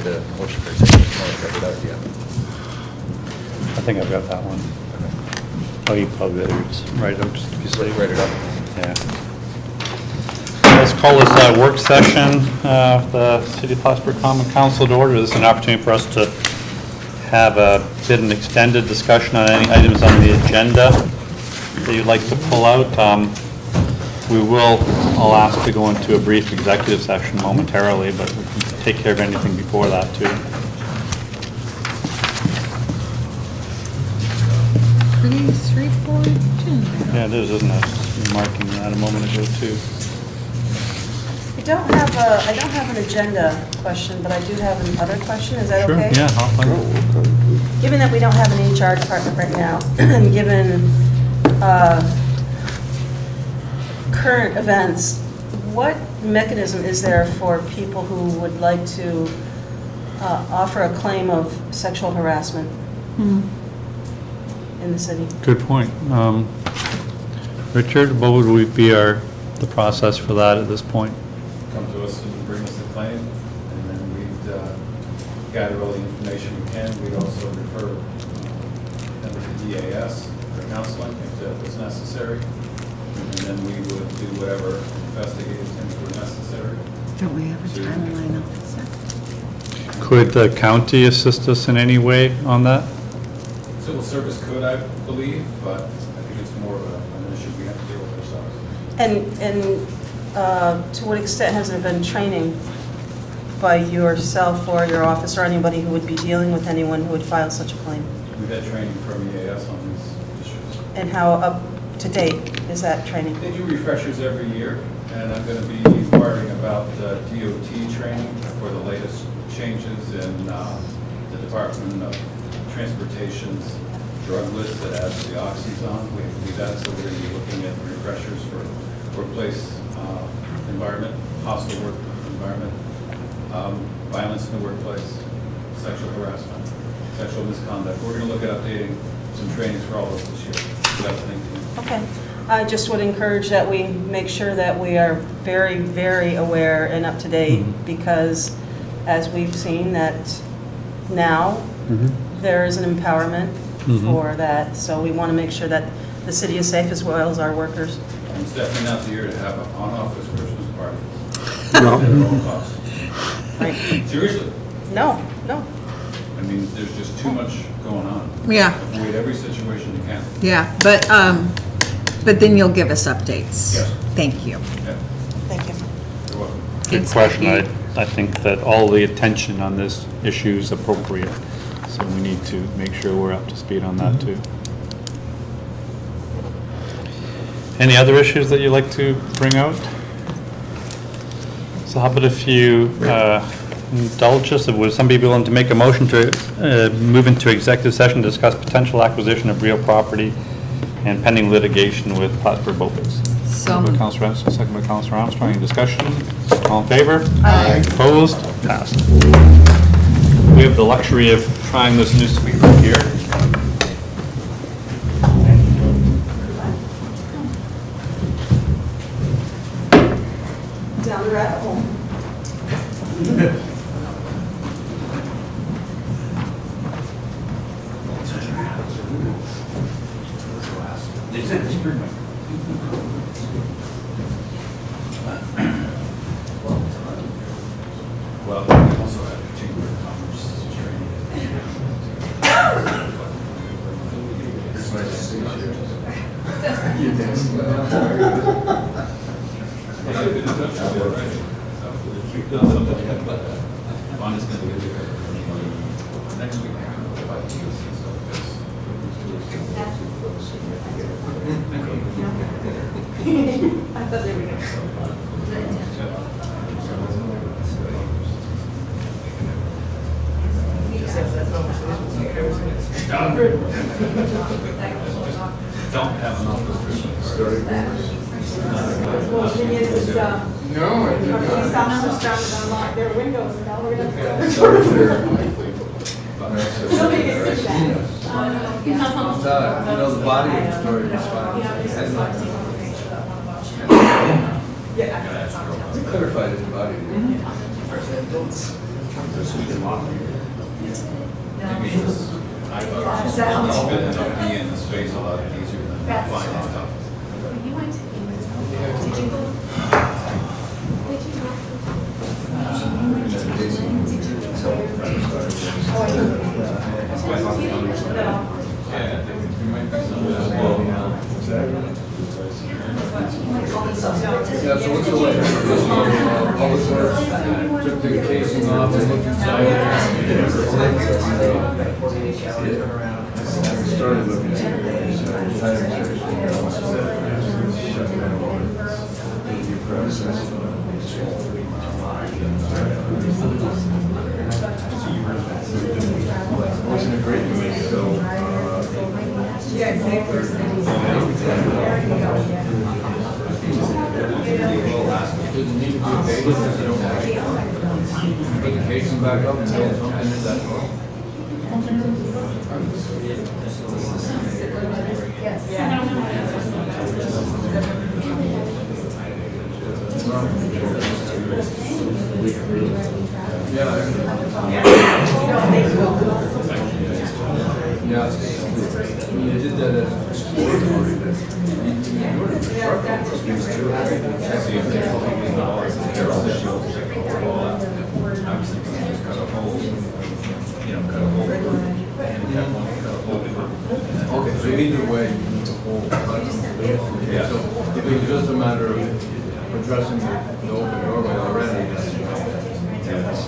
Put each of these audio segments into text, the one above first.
the motion for executive session. Check it out, yeah. I think I've got that one. Oh, you probably better just write it out just to be safe. Write it up. Yeah. Let's call this work session of the City of Plattsburgh Common Council to order. This is an opportunity for us to have a bit of an extended discussion on any items on the agenda that you'd like to pull out. I'll ask to go into a brief executive session momentarily, but we can take care of anything before that too. 3, 4, 2. Yeah, it is, isn't it? You were marking that a moment ago too. I don't have an agenda question, but I do have another question. Is that Sure. okay? Yeah, I'll find it. Given that we don't have an HR department right now, and given current events, what mechanism is there for people who would like to offer a claim of sexual harassment in the city? Good point. Richard, what would be the process for that at this point? Come to us and bring us the claim, and then we'd gather all the information we can. We'd also refer them to the EAS for counseling if that was necessary, and then we would do whatever investigative things were necessary. Don't we have a timeline officer? Could the county assist us in any way on that? Civil service could, I believe, but I think it's more of an issue we have to deal with ourselves. And to what extent has there been training by yourself or your office or anybody who would be dealing with anyone who would file such a claim? We've had training from EAS on these issues. And how up to date is that training? They do refreshers every year, and I'm going to be inquiring about DOT training for the latest changes in the Department of Transportation's drug list that adds the oxys on. We do that, so we're going to be looking at refreshers for workplace environment, hostile work environment, violence in the workplace, sexual harassment, sexual misconduct. We're going to look at updating some trainings for all of this year. Okay. I just would encourage that we make sure that we are very, very aware and up to date, because as we've seen that now there is an empowerment for that. So we want to make sure that the city is safe as well as our workers. And it's definitely not the year to have an on-office Christmas party. No. At all costs. Right. Seriously. No. I mean, there's just too much going on. Yeah. Avoid every situation you can. Yeah, but then you'll give us updates. Yes. Thank you. Yeah. Thank you. You're welcome. Good question. I think that all the attention on this issue is appropriate, so we need to make sure we're up to speed on that too. Any other issues that you'd like to bring out? So how about if you indulge us, would somebody be willing to make a motion to move into executive session to discuss potential acquisition of real property and pending litigation with Plattsburgh Boaters? So Moved by Councilor Anderson, second by Councilor Armstrong. Any discussion? All in favor? Aye. Opposed? Passed. We have the luxury of trying this new sweeper here. Down the rabbit hole. Well, we also have Chamber of Commerce training. Next week. I thought they were going to. Don't have an office. Well, the thing is, No, I did not. police officers started to unlock their windows, and now we're going to have to. Somebody gets sick of that. You know, the body of the story was fine. Yeah. You clarified it, the body. Maybe it's, I fit in the space a lot easier than finding stuff. Yeah, so what's the way? Public Works took the casing off and looked inside it. Started looking at wasn't a great movie, so didn't need to be a baby, you don't have to. Put the casing back up and build something in that hole. Yeah. Yeah. You did that as an exploratory. Okay, so either way, you need the whole. Yeah. So if it's just a matter of addressing the open doorway already, that's.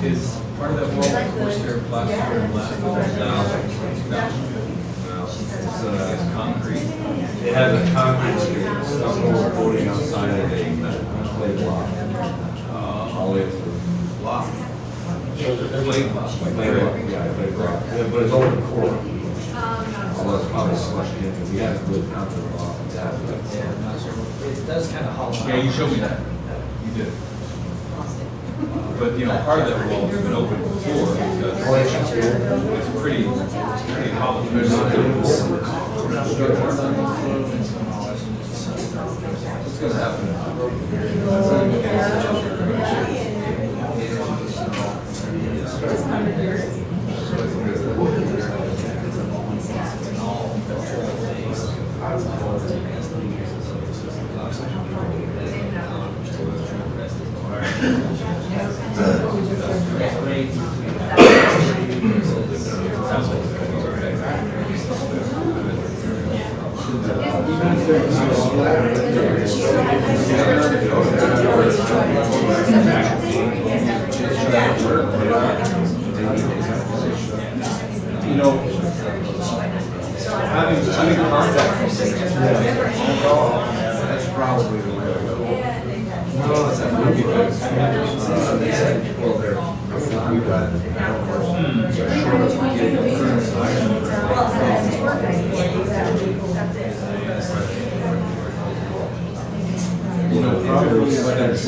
Is part of that wall, of course, there plaster and last? No. It's concrete. It has a concrete stucco boarding outside of a clay block. All the way through. Block. Clay block. Clay block, yeah, clay block. Yeah, but it's open core. Although it's probably slushed in, we haven't really counted it off. It does kind of hollow out. Yeah, you showed me that. You did. But, you know, part of that wall has been open before because it's pretty hollow. What's going to happen? You know, having contact, that's probably the way to go. No, it's not because they said, well, we've got short of getting the current size. You know, probably what that is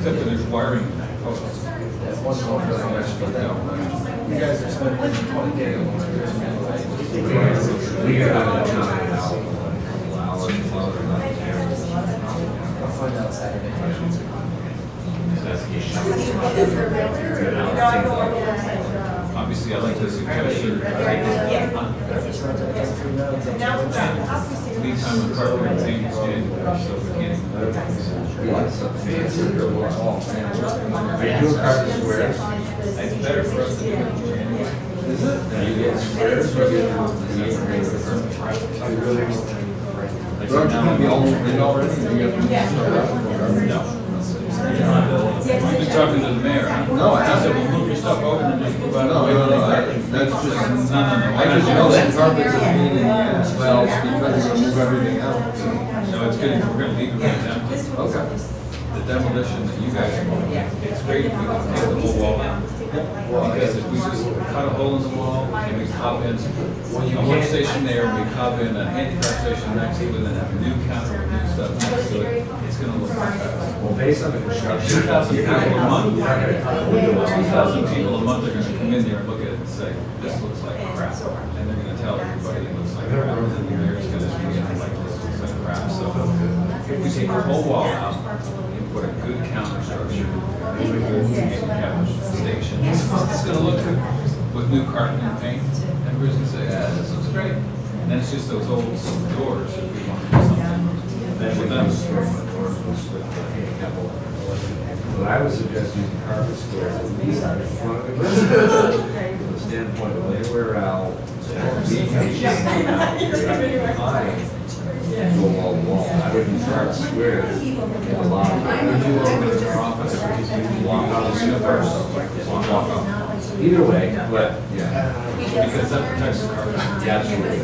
Except that there's wiring. You guys are spending 20K. We got it out. I'll find out Saturday. Obviously, I like the suggestion. Lead time on carpet paint is January, so we can't. Are you doing carpet squares? It's better for us to do it in January. This Is it? You get squares, you get Don't you want to be all in already? You have to start out? No. You've been talking to the mayor, huh? No, I I said, haven't. well, move your stuff over and just move out No, of the way. that's just, No. I just know that carpets are being, well, because you're gonna move everything out. No, it's good, we're gonna leave it empty. Okay. The demolition that you guys want, it's great if we can take the whole wall out. Because if we just cut a hole in the wall and we cub in a workstation there, and we cub in a handicap station next to it, and then have a new counter with new stuff next to it, it's gonna look like that. Well, based on the construction. 2,000 people a month, You're not gonna cut a window out. 2,000 people a month are gonna come in there and look at it and say, this looks like crap. And they're gonna tell everybody it looks like crap, and then the mayor's gonna be like, this looks like crap. So if we take the whole wall out and put a good counter structure, have a station, it's gonna look good with new carpet and paint. Everybody's gonna say, yeah, this looks great. And then it's just those old doors if we want to do something with them. But I would suggest using carpet squares at least on the front of the building. From the standpoint of they wear out, go wall to wall. I would use carpet squares in a lot of. Walk out the first, walk off. Either way, but yeah. Because that protects the carpet. Yeah, absolutely.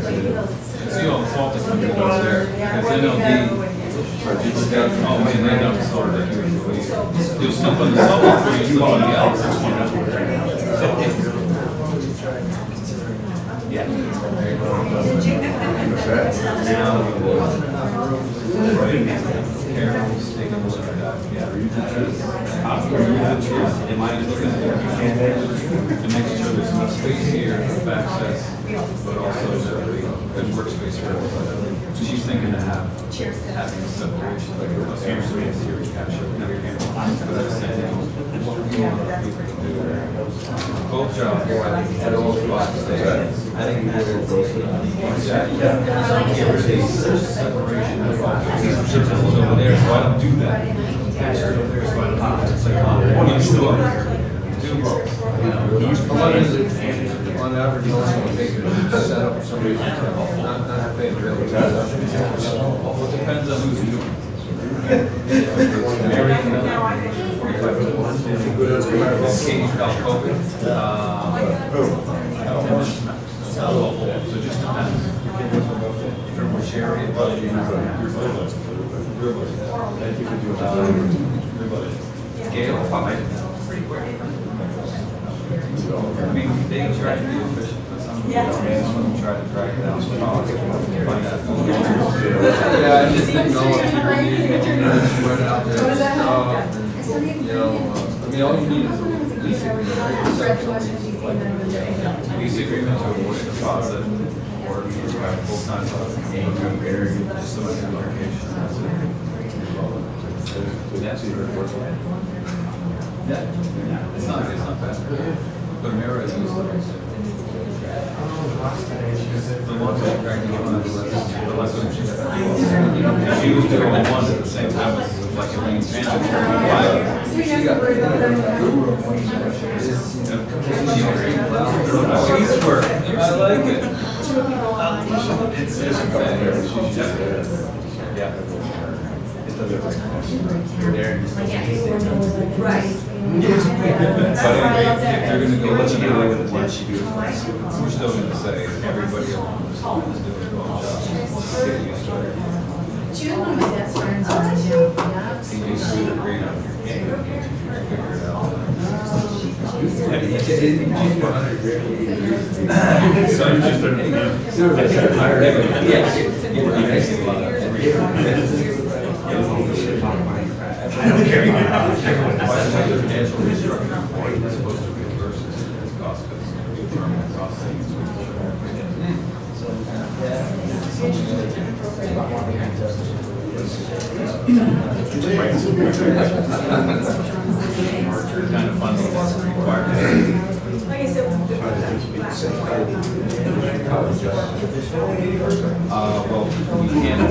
See all the salt that's under those there, because NLD, oh man, they don't salt that here. You'll still put the salt before you still on the else. Yeah. Careful, stay on the Am I looking at and making sure there's enough space here for access, but also there's workspace for everybody. She's thinking to having a separation, like a space here, capture another camera. Both jobs, at all spots. I think you will go for that. Separation of over there, so I don't do that. It's like, do both. How much is it on average, how long will it take you to set up somebody's, not paying for it? Well, it depends on who's doing it. Cage about COVID. So it just depends. From which area, but Gale, pretty quick. I mean, they try to be efficient, but some of them try to drag it down. Yeah, I just didn't know if you were needing to run out there and stuff, and, you know, I mean, all you need is a lease agreement, right? Lease agreement to avoid a deposit, or if you have full-time, just some communication, that's it. Yeah, it's not bad. But Mara is used to it. The ones that dragged you on the less than she was doing one at the same time as like Elaine Sanchez. She's work. I like it. Yeah. Right. But anyway, if they're gonna go with it, we're still gonna say everybody along this line is doing a good job. Get used to it. Two of my best friends are now. TJ's super great on your game. Figure it out. So you just I don't care. Financial restructuring point is supposed to be versus cost cuts. Cost savings. Kind of fun that's required. Well, we can't.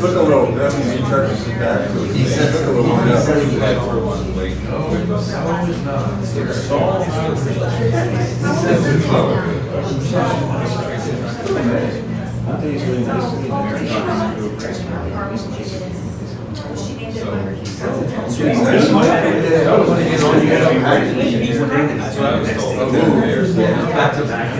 Took a little, that means he charges it back. He said took a little Back to back.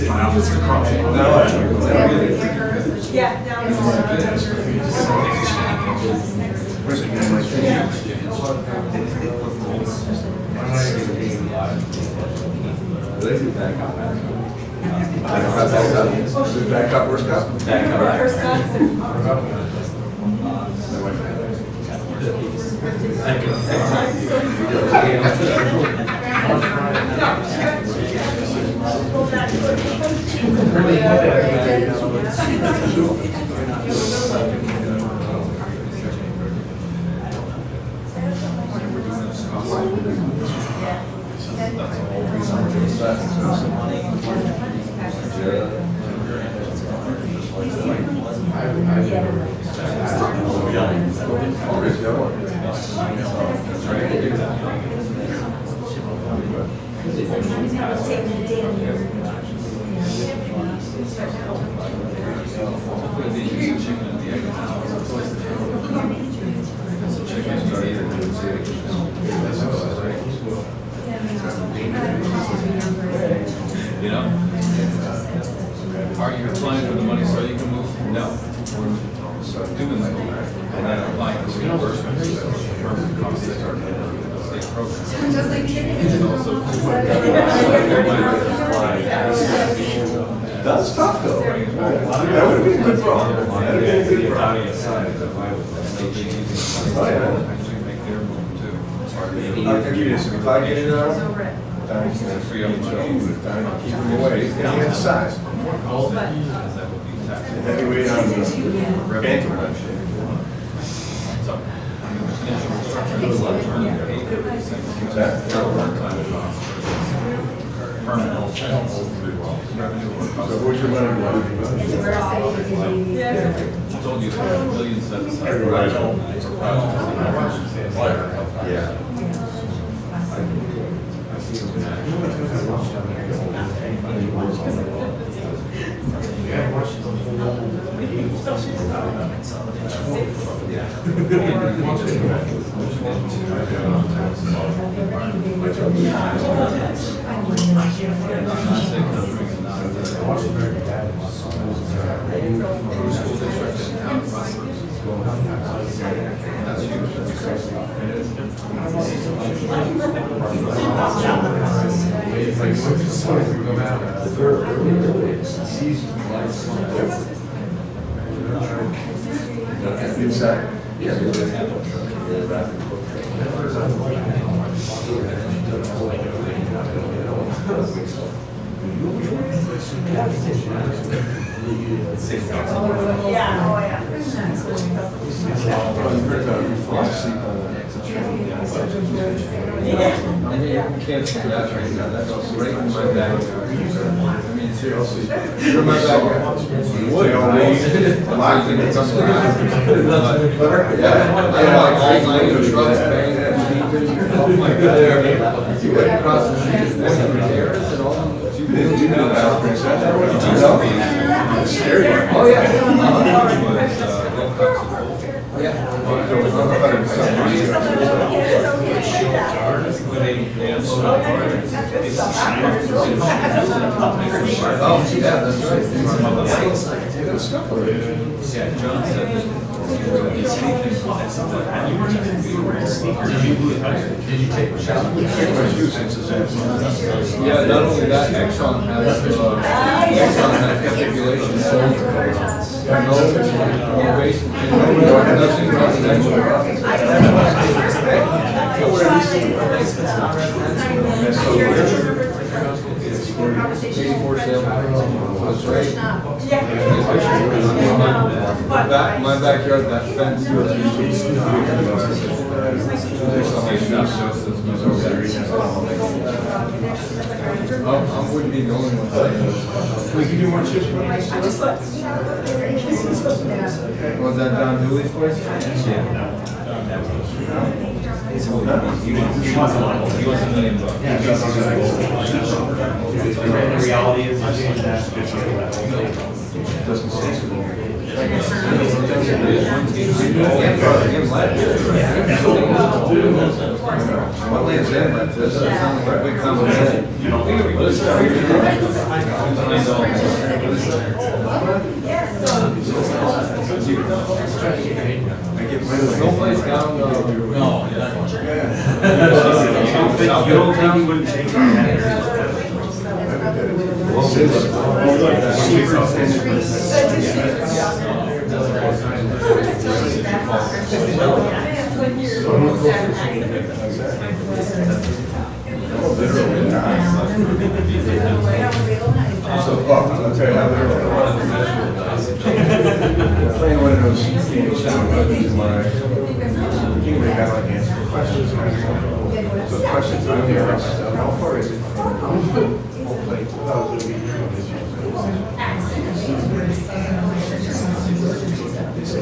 My office is across. Back up, worst cup? Back up. You know? Are you applying for the money so you can move? No. So doing that, and then applying for reimbursement, permanent costs that are state program. And also That's tough though. That would be a good problem. That would be a good problem. actually make their move too. I'll give you this, if I get it out, Free up money. keep them away, and you have the size. That would be tax. And then you wait on the banking reduction. So, financial restructuring is like That? one-time cost. Permanent. Revenue or cost. So where's your money going? Told you there are millions set aside. Everybody. For projects. Yeah. Inside? Yeah. Can't see that right now. That goes right in my back. I mean, seriously. You're my back. You would. Locked in something. Oh my God. You went across the street and terrace and all. You know about Princess. It's scary. Oh, yeah. Oh, yeah. Oh, yeah, that's right. Yeah, John said that Did you take a shower? Yeah, not only that, Exxon has stipulations. No waste, nothing residential. My backyard, that fence. I wouldn't be the only one. We can do more chips. Was that Don Dooley's place? Yeah. He wants $1 million. The reality is, What land's in that? This sounds like a big conversation. No place down. No. you don't think he wouldn't change that? Playing one of those games where you can make out like answer questions. So the questions I'm here, how far is it from whole plate?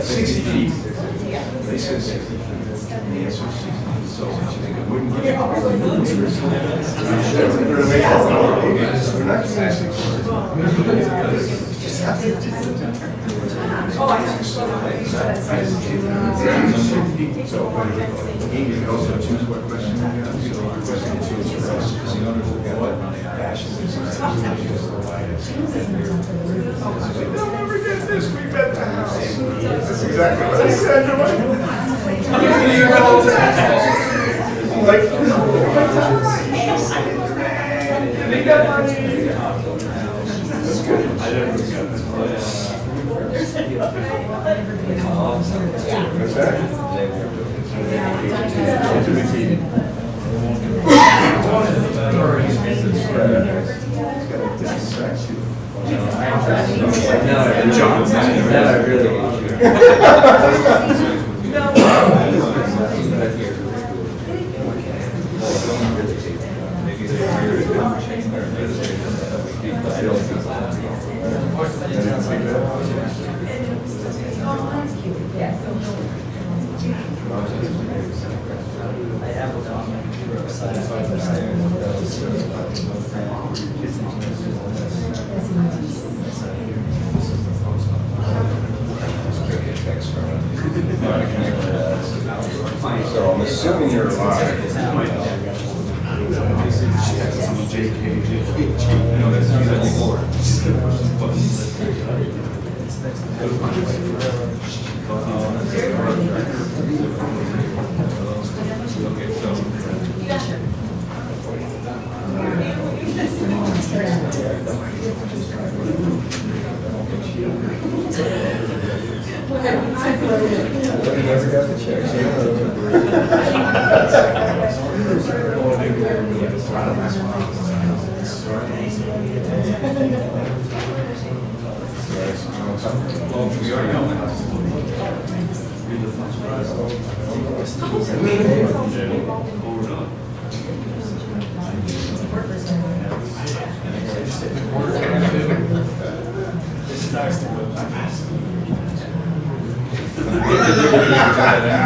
60 feet. They said 60 feet. The answer is 60 feet. So you think it wouldn't get we're not saying 60 So you can also choose what question you got. Question 2 is for us. The owners will get what passion is. They'll never get this. We bet the house. That's exactly what I said. I'm like, they got money. That's good. I never got What's that? So I'm assuming you're alive.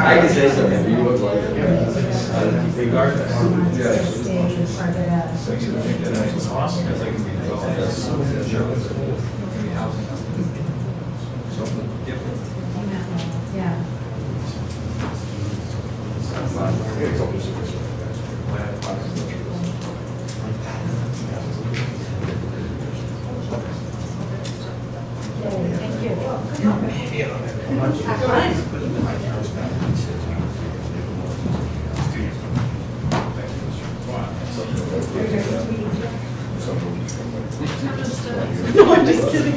I can say something. You look like it. Regardless. It's awesome because I can be involved. Yeah. Thank you. No, I'm just kidding.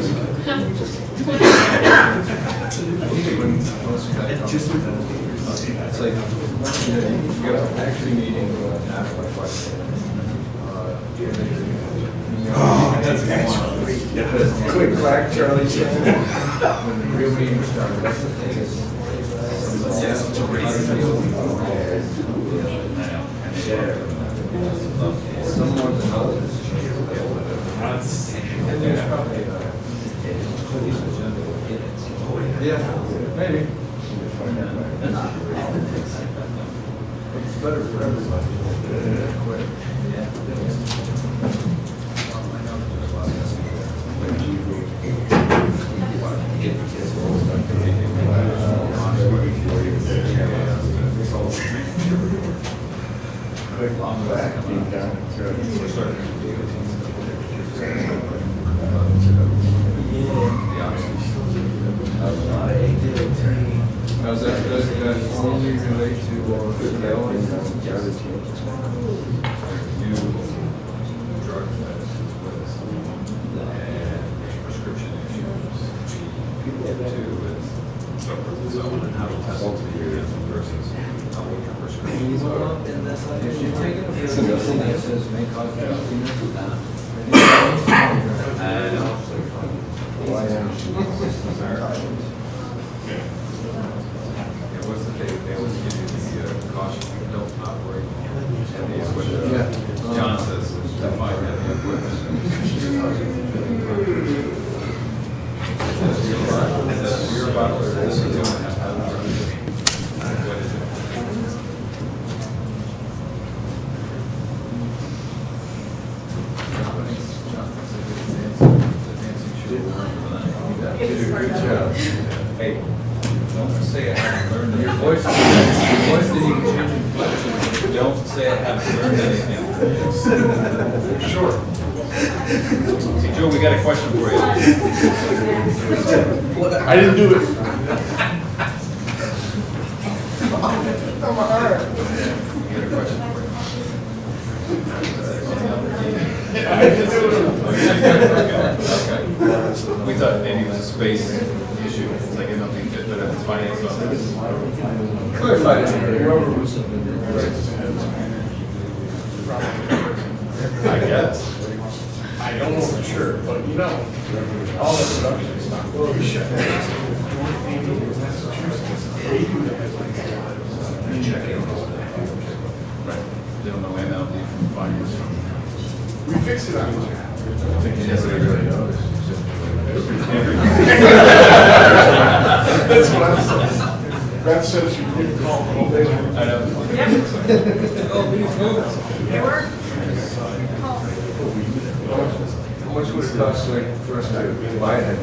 It's like, you got an actually meeting, ask my question. That's actually. Quick clack, Charlie. When the real meeting started, that's the thing is. Someone to know this. Yeah, maybe. It's better for everybody. Quick. Does that only relate to New drugs that is and prescription issues. Two is so and how to test it versus how old your prescriptions are. if you take it, it's a medicine that says may cause diabetes. Why Yeah, what's the date? They always give you the caution, don't operate heavy equipment. Yeah. John says, define heavy equipment. Is that beer bottle or this is 2.5 pounds? What is it? Great job. Hey, don't say I haven't learned Your anything. voice didn't even change inflection. Don't say I haven't learned anything. Sure. See, Joe, we got a question for you. I didn't do it. We got a question for you. Okay. We thought maybe it was a space issue. It's like MLB fit, but it's finance office. Clarify it. I guess. I don't know for sure, but you know, all the production stuff will be shut down. Right. They don't know MLB from finance. We fix it on Yes, they really know. That's what I'm saying. That says you can call the whole day. I know. How much would it cost like for us to buy it?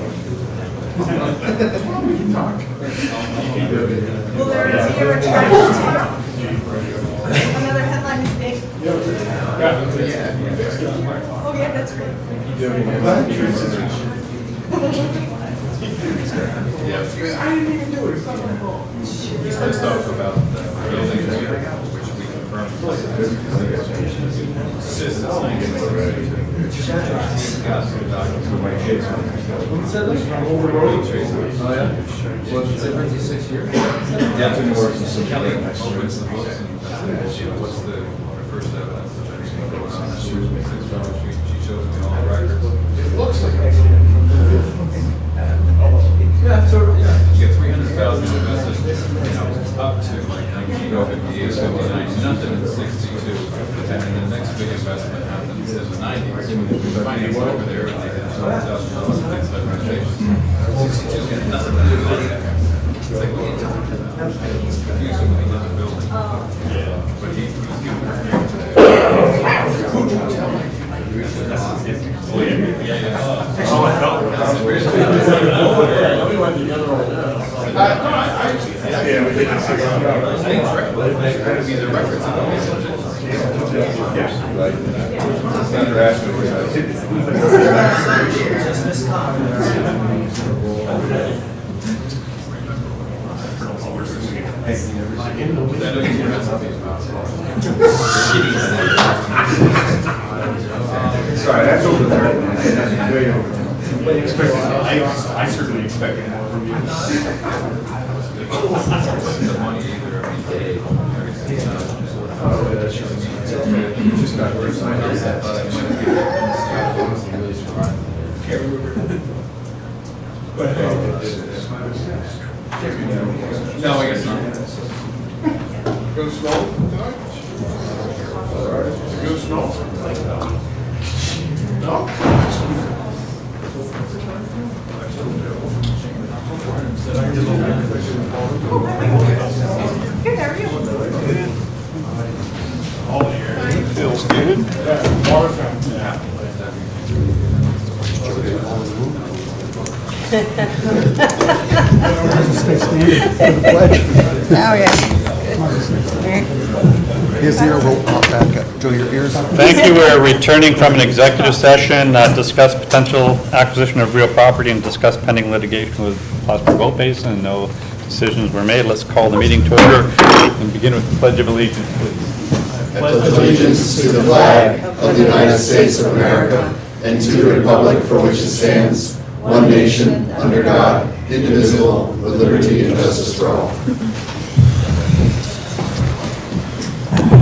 Will there be a return? Another headline is big. Oh, yeah, that's great. Yeah. I didn't even do it, it's not my fault. He's pissed off about the building here, which we confirmed. Since 1962. He's got some documents with my kids. What's that like? Over the road? Oh, yeah? Well, it's 56 years? Yeah, to work. So Kelly opens the books and what's the first evidence? She shows me all the records. It looks like Yeah, so, yeah. You get 300,000 invested, up to like 1958, 59, nothing in 62. And then the next big investment happens in the 90s. We finance over there, and they had $100,000 in inside renovations. 62's got nothing to do with that. It's like, what are you talking about? He's confused when he does a building. But he's giving her I certainly expected more from you. The money either every day. Just got her signed up. No, I guess not. Go snow tonight? Go snow? No? Good, how are you? All the year. Feels good. Yeah, all the time. Yeah. Oh, yeah. His ear will pop back up. Joe, your ears. Thank you. We're returning from an executive session, discuss potential acquisition of real property and discuss pending litigation with Plattsburgh Boat Basin. No decisions were made. Let's call the meeting to order and begin with the Pledge of Allegiance, please. I pledge allegiance to the flag of the United States of America and to the republic for which it stands, one nation, under God, indivisible, with liberty and justice for all.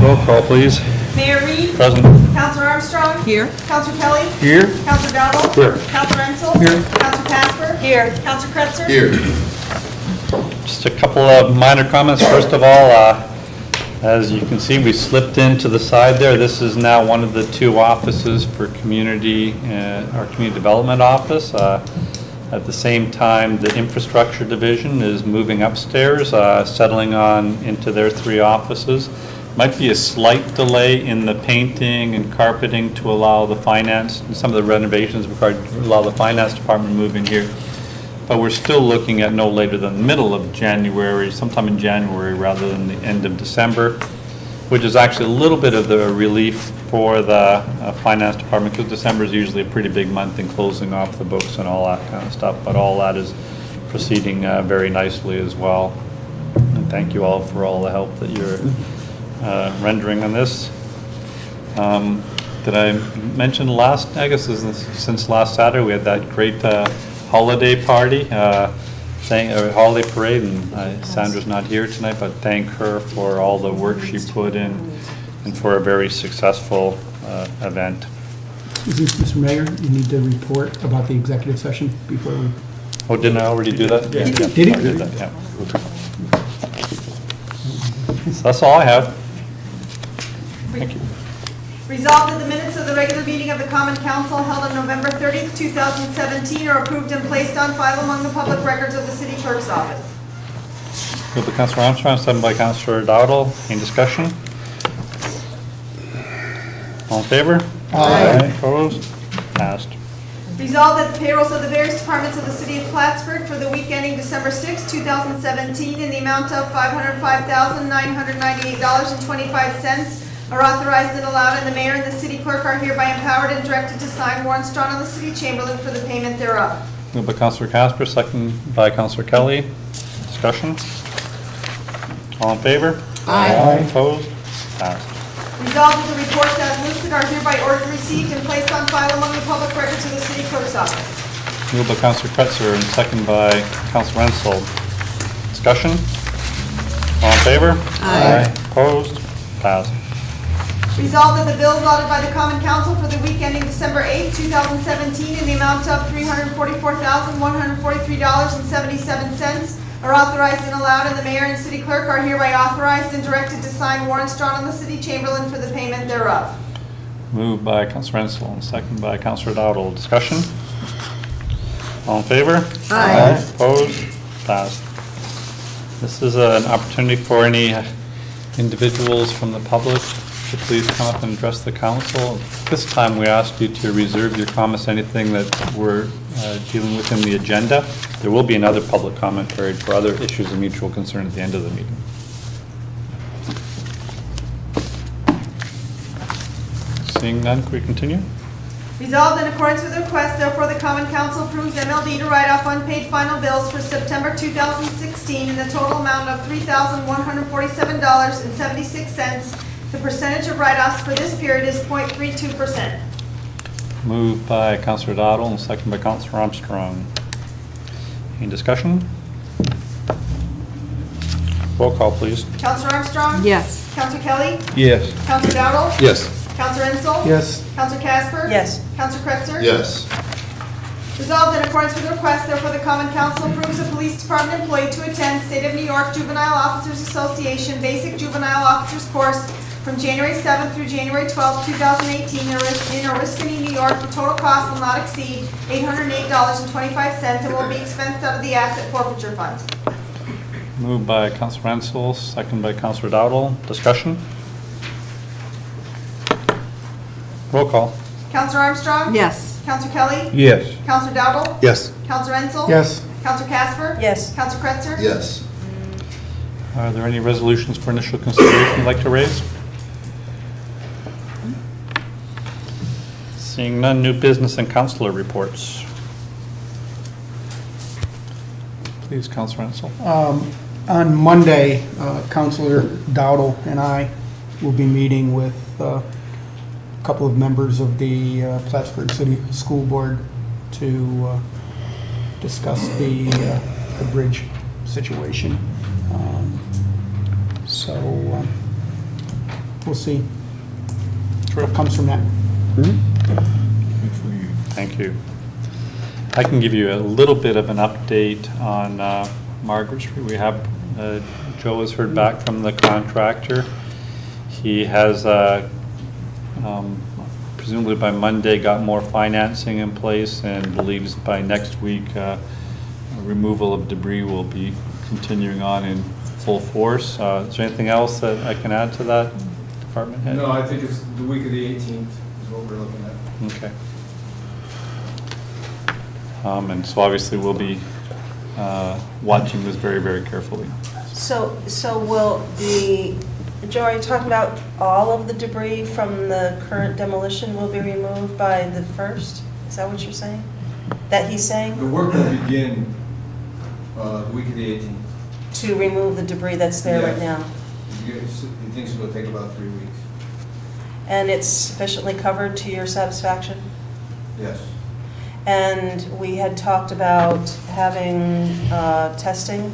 Roll call, please. Mayor Reed? Present. Counselor Armstrong? Here. Counselor Kelly? Here. Counselor Dowdle? Here. Counselor Ensel? Here. Counselor Casper? Here. Counselor Kretzer? Here. Just a couple of minor comments. First of all, as you can see, we slipped into the side there. This is now one of the two offices for community, our community development office. At the same time, the infrastructure division is moving upstairs, settling on into their three offices. Might be a slight delay in the painting and carpeting to allow the finance, and some of the renovations required to allow the finance department to move in here. But we're still looking at no later than the middle of January, sometime in January rather than the end of December, which is actually a little bit of the relief for the finance department, because December is usually a pretty big month in closing off the books and all that kind of stuff. But all that is proceeding very nicely as well. And thank you all for all the help that you're rendering on this. Did I mention last, I guess since last Saturday, we had that great holiday party, holiday parade, and Sandra's not here tonight, but thank her for all the work she put in and for a very successful event. Mr. Mayor, you need to report about the executive session before we... Oh, didn't I already do that? Yeah. Yeah. Did he? I did that, yeah. So that's all I have. Thank you. Resolved that the minutes of the regular meeting of the Common Council held on November 30th, 2017 are approved and placed on file among the public records of the city clerk's office. Moved by Councilor Armstrong, second by Councilor Dowdle. Any discussion? All in favor? Aye. Opposed? Passed. Resolved that the payrolls of the various departments of the city of Plattsburgh for the week ending December 6, 2017 in the amount of $505,998.25 are authorized and allowed, and the mayor and the city clerk are hereby empowered and directed to sign warrants drawn on the city chamberlain for the payment thereof. Moved by Councilor Casper, second by Councilor Kelly. Discussion? All in favor? Aye. Opposed? Passed. Resolved that the reports as listed are hereby ordered, received, and placed on file among the public records of the city clerk's office. Moved by Councilor Kretzer and second by Councilor Ensel. Discussion? All in favor? Aye. Opposed? Passed. Resolved that the bills audited by the Common Council for the week ending December 8, 2017 in the amount of $344,143.77 are authorized and allowed, and the mayor and city clerk are hereby authorized and directed to sign warrants drawn on the city chamberlain for the payment thereof. Moved by Councilor Ensel and second by Councilor Dowdle. Discussion? All in favor? Aye. Opposed? Passed. This is an opportunity for any individuals from the public to please come up and address the council. This time we ask you to reserve your comments, anything that we're dealing with in the agenda. There will be another public comment period for other issues of mutual concern at the end of the meeting. Seeing none, can we continue? Resolved in accordance with the request, therefore the Common Council approves MLD to write off unpaid final bills for September 2016 in the total amount of $3,147.76. The percentage of write-offs for this period is 0.32%. Moved by Councilor Dowdle and second by Councilor Armstrong. Any discussion? Roll call, please. Counselor Armstrong? Yes. Counselor Kelly? Yes. Counselor Dowdle? Yes. Counselor Ensel? Yes. Counselor Casper? Yes. Counselor Kretzer? Yes. Resolved in accordance with the request, therefore the Common Council approves a police department employee to attend State of New York Juvenile Officers Association Basic Juvenile Officers Course from January 7th through January 12th, 2018 in Oriskany, New York. The total cost will not exceed $808.25 and will be expensed out of the asset forfeiture fund. Moved by Councilor Ansel, second by Councilor Dowdle. Discussion? Roll call. Counselor Armstrong? Yes. Counselor Kelly? Yes. Counselor Dowdle? Yes. Counselor Ensel? Yes. Counselor Casper? Yes. Counselor Kretzer? Yes. Are there any resolutions for initial consideration you'd like to raise? Seeing none, new business and councilor reports. Please, Councilor Ansel. On Monday, Councilor Dowdle and I will be meeting with a couple of members of the Plattsburgh City School Board to discuss the bridge situation. So we'll see what comes from that. Thank you. I can give you a little bit of an update on Margaret Street. We have, Joe has heard back from the contractor. He has, presumably by Monday, got more financing in place and believes by next week removal of debris will be continuing on in full force. Is there anything else that I can add to that, department head? No, I think it's the week of the 18th is what we're looking at. Okay. And so obviously we'll be watching this very, very carefully. So will Joe, are you talking about all of the debris from the current demolition will be removed by the 1st? Is that what you're saying? That he's saying? The work will begin the week of the 18th. To remove the debris that's there right now? He thinks it will take about 3 weeks. And it's sufficiently covered to your satisfaction? Yes. And we had talked about having testing,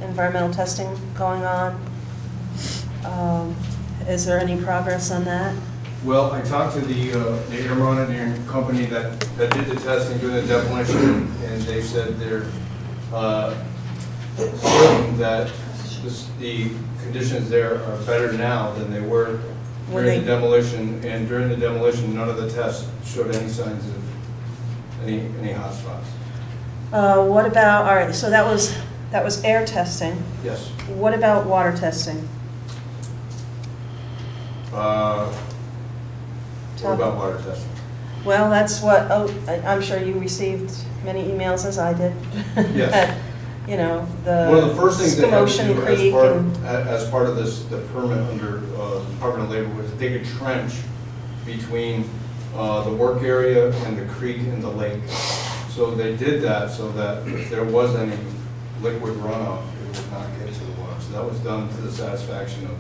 environmental testing going on. Is there any progress on that? Well, I talked to the air monitoring company that did the testing during the demolition, and they said they're certain that the conditions there are better now than they were during the demolition. And during the demolition, none of the tests showed any signs of any hot spots. What about, all right, so that was air testing. Yes. What about water testing? What about water testing? Well, that's what, I'm sure you received many emails as I did. Yes. You know, one of the first things they had to Scomotion do Creek as part of this, the permit under Department of Labor was dig a trench between the work area and the creek and the lake. So they did that so that if there was any liquid runoff, it would not get to the water. So that was done to the satisfaction of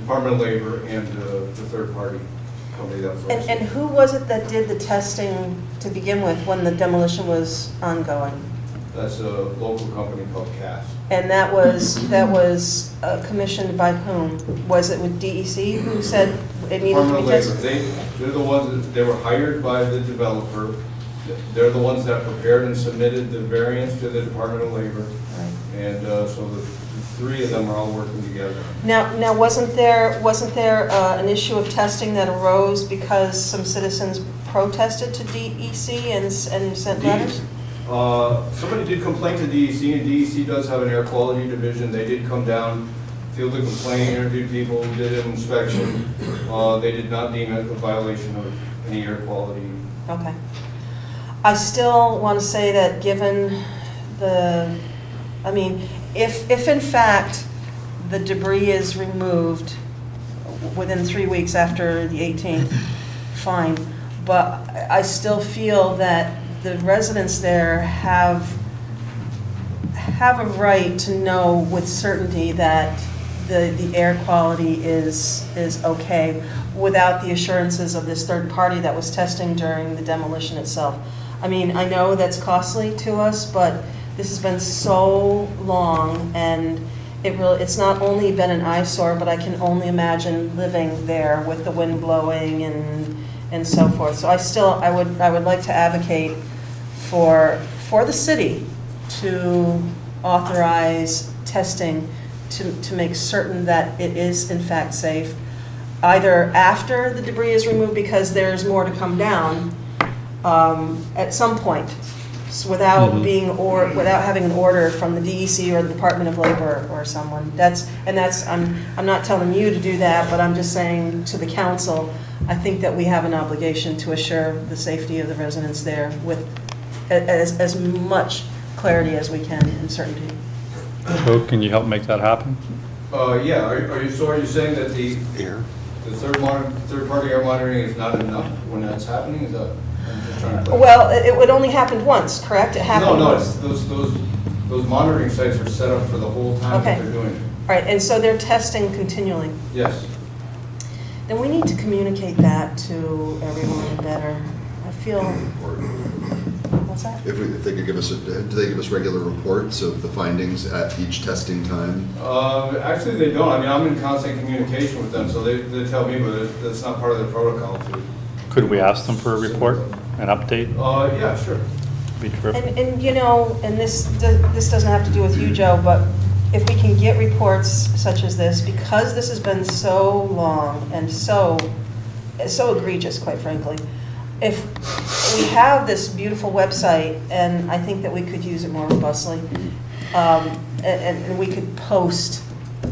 Department of Labor and the third party company that was And who was it that did the testing to begin with when the demolition was ongoing? That's a local company called CAS. And that was commissioned by whom? Was it with DEC who said it needed to be tested? They're the ones that they were hired by the developer. They're the ones that prepared and submitted the variance to the Department of Labor. Right. And so the three of them are all working together. Now wasn't there an issue of testing that arose because some citizens protested to DEC and sent letters? Somebody did complain to DEC, and DEC does have an air quality division. They did come down, fielded a complaint, interviewed people, did an inspection. They did not deem it a violation of any air quality. Okay. I still want to say that given if in fact the debris is removed within 3 weeks after the 18th, fine. But I still feel that the residents there have a right to know with certainty that the air quality is okay without the assurances of this third party that was testing during the demolition itself. I mean, I know that's costly to us, but this has been so long, and it's not only been an eyesore, but I can only imagine living there with the wind blowing and so forth. So I would like to advocate for the city to authorize testing to make certain that it is in fact safe, either after the debris is removed, because there's more to come down at some point, so without without having an order from the DEC or the Department of Labor or someone. I'm not telling you to do that, but I'm just saying to the council, I think that we have an obligation to assure the safety of the residents there with as much clarity as we can and certainty. So can you help make that happen? Yeah, are you saying that the third-party air monitoring is not enough when that's happening? Is that, I'm just trying to well, it would only happen once, correct? It happened No, once. it's those monitoring sites are set up for the whole time that they're doing it. All right, and so they're testing continually. Yes. Then we need to communicate that to everyone better. I feel, what's that? If they could give us, do they give us regular reports of the findings at each testing time? Actually, they don't. I mean, I'm in constant communication with them, so they tell me, but that's not part of the protocol. Could we ask them for a report, an update? Yeah, sure. Be terrific. And you know, and this doesn't have to do with you, Joe, but if we can get reports such as this, because this has been so long and so egregious, quite frankly, if we have this beautiful website, and I think that we could use it more robustly, and we could post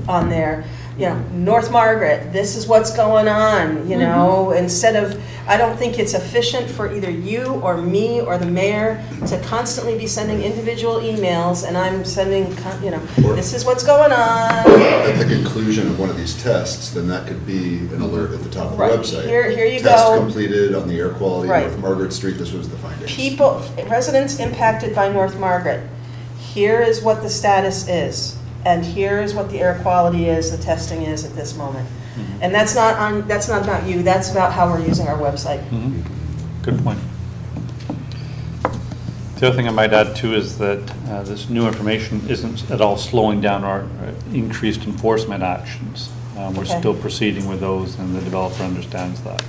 on there, you know, North Margaret, this is what's going on, you know, instead of, I don't think it's efficient for either you or me or the mayor to constantly be sending individual emails, and I'm sending, you know, this is what's going on. At the conclusion of one of these tests, then that could be an alert at the top of the website. Here you Test go. completed on the air quality, Right. North Margaret Street, this was the findings. People, residents impacted by North Margaret, here is what the status is, and here is what the air quality is, the testing is at this moment. And that's not about you, that's about how we're using our website. Good point. The other thing I might add too is that this new information isn't at all slowing down our increased enforcement actions. We're Okay. still proceeding with those, and the developer understands that.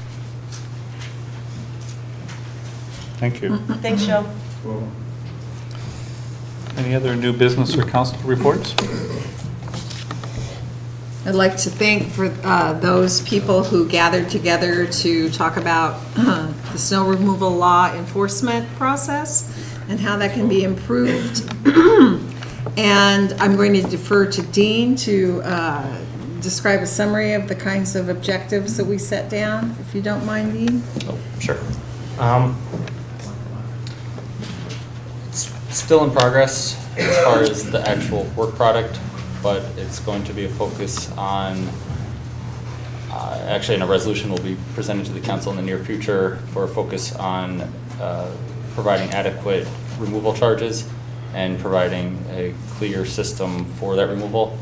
Thank you. Thanks, Joe. Any other new business or council reports? I'd like to thank for those people who gathered together to talk about the snow removal law enforcement process and how that can be improved. And I'm going to defer to Dean to describe a summary of the kinds of objectives that we set down, if you don't mind, Dean. Oh, sure. It's still in progress as far as the actual work product, but it's going to be a focus on, actually in a resolution will be presented to the council in the near future for a focus on providing adequate removal charges and providing a clear system for that removal.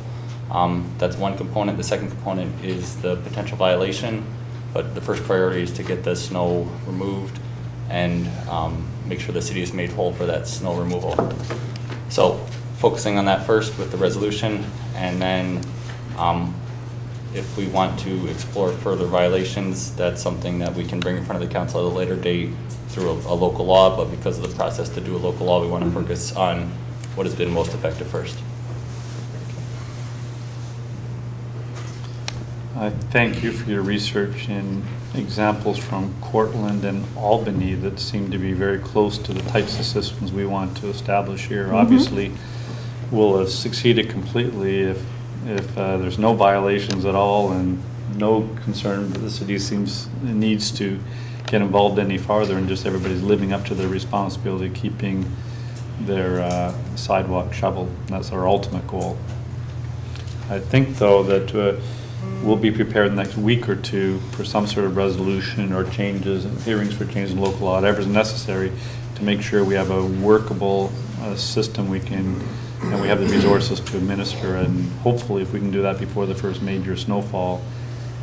That's one component. The second component is the potential violation, but the first priority is to get the snow removed and make sure the city is made whole for that snow removal. So focusing on that first with the resolution, and then if we want to explore further violations, that's something that we can bring in front of the council at a later date through a local law, but because of the process to do a local law, we want to focus on what has been most effective first. I thank you for your research and examples from Cortland and Albany that seem to be very close to the types of systems we want to establish here. Obviously, we'll have succeeded completely if there's no violations at all and no concern that the city needs to get involved any farther, and just everybody's living up to their responsibility, keeping their sidewalk shoveled. That's our ultimate goal. I think, though, that we'll be prepared the next week or two for some sort of resolution or changes and hearings for changes in local law, whatever is necessary to make sure we have a workable system we can and we have the resources to administer, and hopefully if we can do that before the first major snowfall,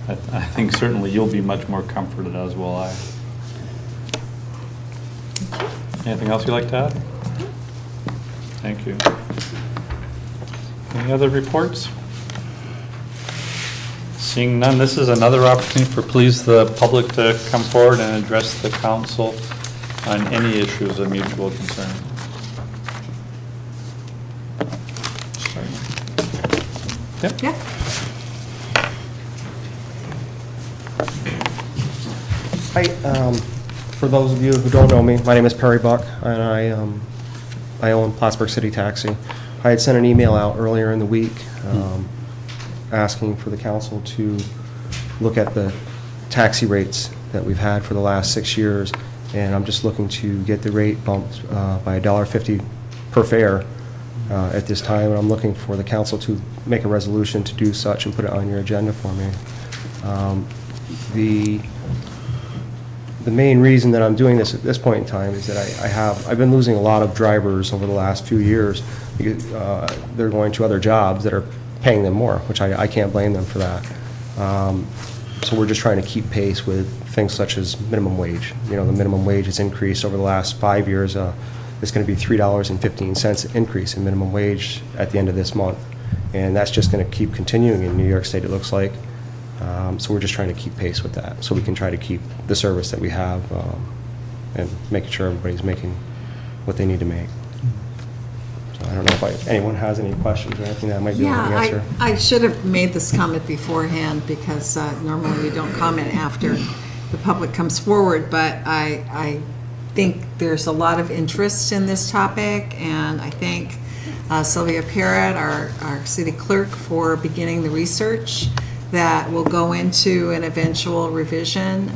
I think certainly you'll be much more comforted, as will I. Anything else you'd like to add? Thank you. Any other reports? Seeing none, this is another opportunity for the public to come forward and address the council on any issues of mutual concern. Yep. Yeah. Hi, for those of you who don't know me, my name is Perry Buck, and I own Plattsburgh City Taxi. I had sent an email out earlier in the week asking for the council to look at the taxi rates that we've had for the last 6 years, and I'm just looking to get the rate bumped by $1.50 per fare at this time, and I'm looking for the council to make a resolution to do such and put it on your agenda for me. The main reason that I'm doing this at this point in time is that I've been losing a lot of drivers over the last few years because they're going to other jobs that are paying them more, which I can't blame them for that. So we're just trying to keep pace with things such as minimum wage. You know, the minimum wage has increased over the last 5 years. It's going to be $3.15 increase in minimum wage at the end of this month, and that's just going to keep continuing in New York State, it looks like. So we're just trying to keep pace with that, so we can try to keep the service that we have and making sure everybody's making what they need to make. So I don't know if anyone has any questions or anything that I might be able to answer. I should have made this comment beforehand because normally we don't comment after the public comes forward, but I think there's a lot of interest in this topic, and I thank Sylvia Parrott, our city clerk, for beginning the research that will go into an eventual revision.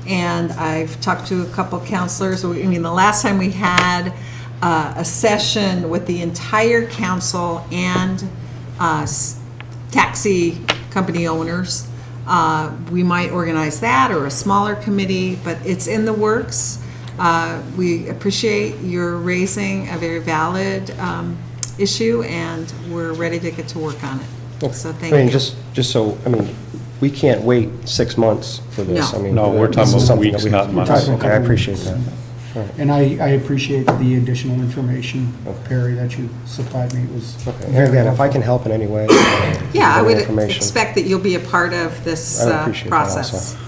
And I've talked to a couple councilors. I mean, the last time we had a session with the entire council and taxi company owners, we might organize that or a smaller committee, but it's in the works. We appreciate your raising a very valid issue, and we're ready to get to work on it. So thank you. Just so, I mean, we can't wait 6 months for this. No. I mean, No, we're talking about weeks, not months. Okay, I appreciate that. Right. And I appreciate the additional information, Perry, that you supplied me. It was Okay. And again, if I can help in any way. Yeah, I would information. expect that you'll be a part of this I appreciate that process. also.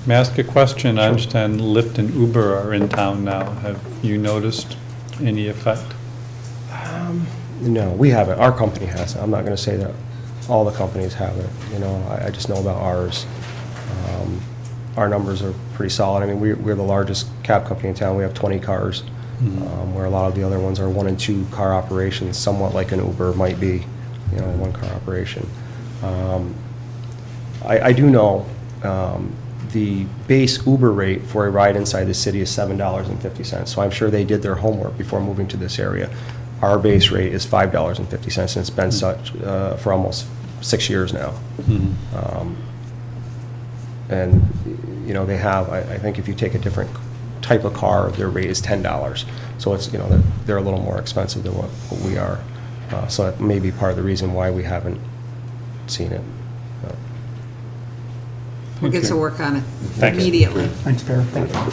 May I ask a question? I understand Lyft and Uber are in town now. Have you noticed any effect? No, we haven't. Our company has it. I'm not going to say that all the companies have it. You know, I just know about ours. Our numbers are pretty solid. I mean, we're the largest cab company in town. We have 20 cars, where a lot of the other ones are 1 and 2 car operations, somewhat like an Uber might be, you know, 1 car operation. I do know the base Uber rate for a ride inside the city is $7.50. So I'm sure they did their homework before moving to this area. Our base rate is $5.50, and it's been such for almost 6 years now. And, you know, they have, I think if you take a different type of car, their rate is $10. So it's, you know, they're a little more expensive than what we are. So that may be part of the reason why we haven't seen it. We'll get to work on it Thanks. immediately. Thanks, Perry. Thank you.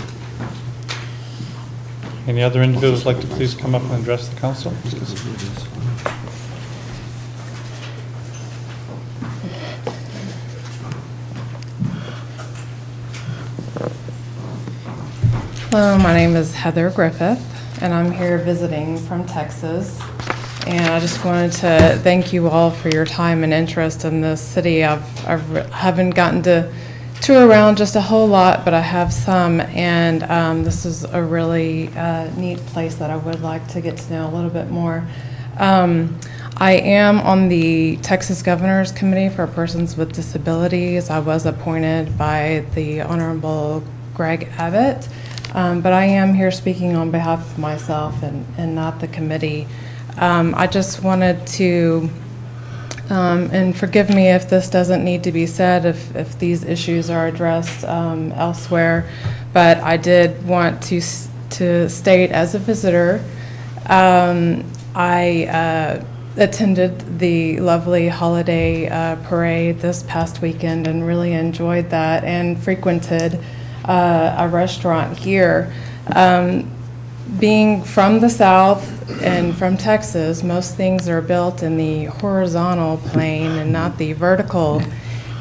Any other individuals like to please come up and address the council? Hello, my name is Heather Griffith, and I'm here visiting from Texas. And I just wanted to thank you all for your time and interest in this city. I haven't gotten to tour around just a whole lot, but I have some, and this is a really neat place that I would like to get to know a little bit more. I am on the Texas Governor's Committee for Persons with Disabilities. I was appointed by the Honorable Greg Abbott, but I am here speaking on behalf of myself and not the committee. I just wanted to, and forgive me if this doesn't need to be said, if these issues are addressed elsewhere, but I did want to state as a visitor I attended the lovely holiday parade this past weekend and really enjoyed that, and frequented a restaurant here. Being from the South and from Texas, most things are built in the horizontal plane and not the vertical.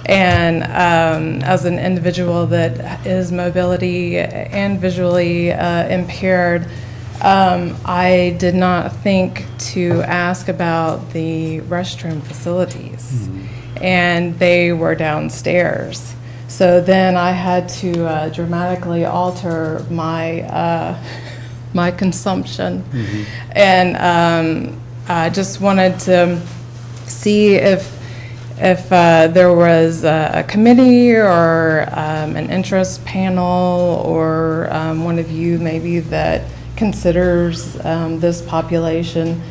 And as an individual that is mobility and visually impaired, I did not think to ask about the restroom facilities, and they were downstairs. So then I had to dramatically alter my my consumption, and I just wanted to see if there was a committee or an interest panel, or one of you maybe that considers this population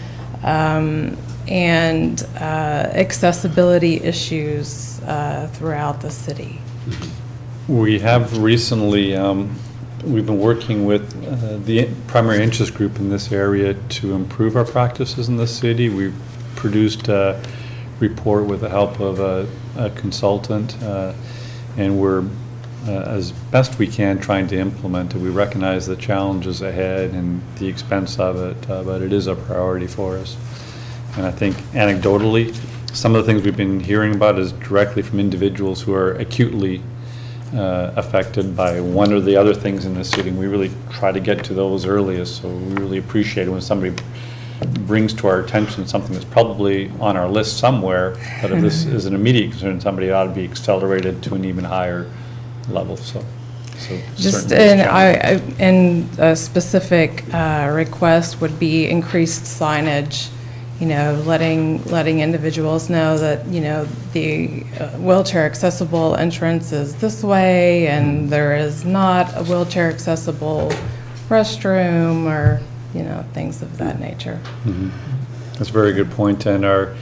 and accessibility issues throughout the city. We have recently, we've been working with the primary interest group in this area to improve our practices in the city. We've produced a report with the help of a consultant, and we're as best we can trying to implement it. We recognize the challenges ahead and the expense of it, but it is a priority for us. And I think anecdotally, some of the things we've been hearing about is directly from individuals who are acutely affected by one or the other things in the city. And we really try to get to those earliest, so we really appreciate it when somebody brings to our attention something that's probably on our list somewhere, but if this is an immediate concern, somebody ought to be accelerated to an even higher level. So just and a specific request would be increased signage, letting individuals know that, the wheelchair accessible entrance is this way, and there is not a wheelchair accessible restroom, or, things of that nature. That's a very good point, and our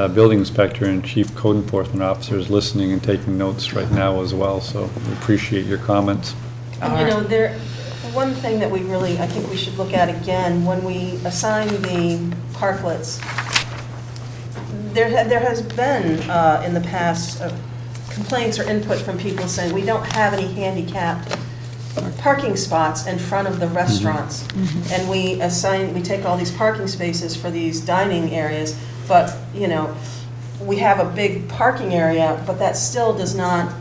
building inspector and chief code enforcement officer is listening and taking notes right now as well, so we appreciate your comments. And one thing that I think we should look at again, when we assign the parklets, there has been in the past complaints or input from people saying we don't have any handicapped parking spots in front of the restaurants, and we take all these parking spaces for these dining areas, but we have a big parking area, but that still does not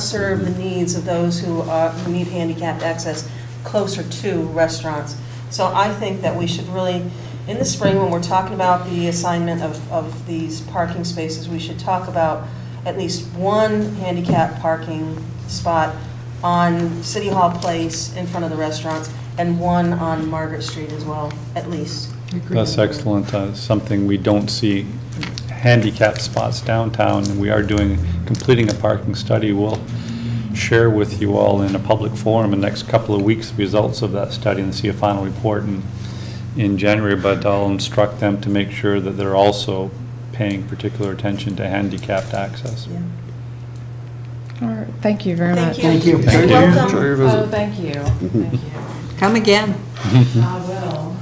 serve the needs of those who need handicapped access closer to restaurants. So I think that we should really, in the spring, when we're talking about the assignment of these parking spaces, we should talk about at least one handicapped parking spot on City Hall Place in front of the restaurants, and one on Margaret Street as well, at least. That's excellent. Something we don't see handicap spots downtown, and we are completing a parking study. We'll share with you all in a public forum in the next couple of weeks the results of that study and see a final report in January, but I'll instruct them to make sure that they're also paying particular attention to handicapped access. Yeah. All right. Thank you very much. Thank you. You're welcome. Enjoy your visit. Oh, thank you. Thank you. Come again. I will.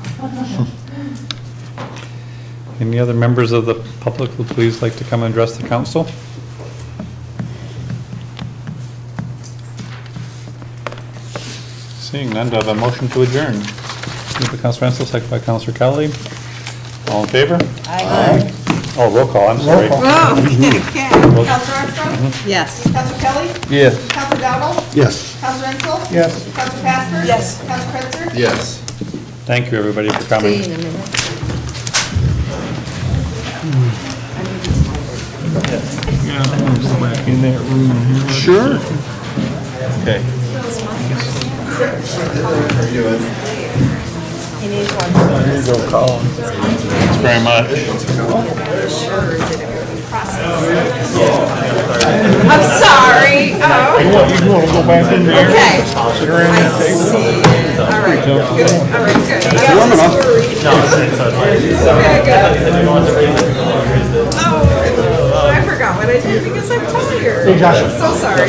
Any other members of the public who please like to come and address the council? Seeing none, do I have a motion to adjourn? Moved by Councilor Rensselaer, second by Councilor Kelly. All in favor? Aye. Oh, roll call, I'm sorry. Oh, okay. Counselor Armstrong? Yes. Counselor Kelly? Yes. Counselor Dowdle? Yes. Counselor Rensselaer? Yes. Counselor Pastor? Yes. Counselor Kretzer? Yes. Thank you, everybody, for coming. See you in a minute. Go back in that room here. Sure. Okay. He needs one. Here you go, Colin. Thanks very much. I'm sorry. Oh, You want to go back in there? okay. Sit around that table? See. All right. Good. All right, good. Warm enough. Oh, I forgot what I did because I'm tired. Hey, Joshua. So sorry.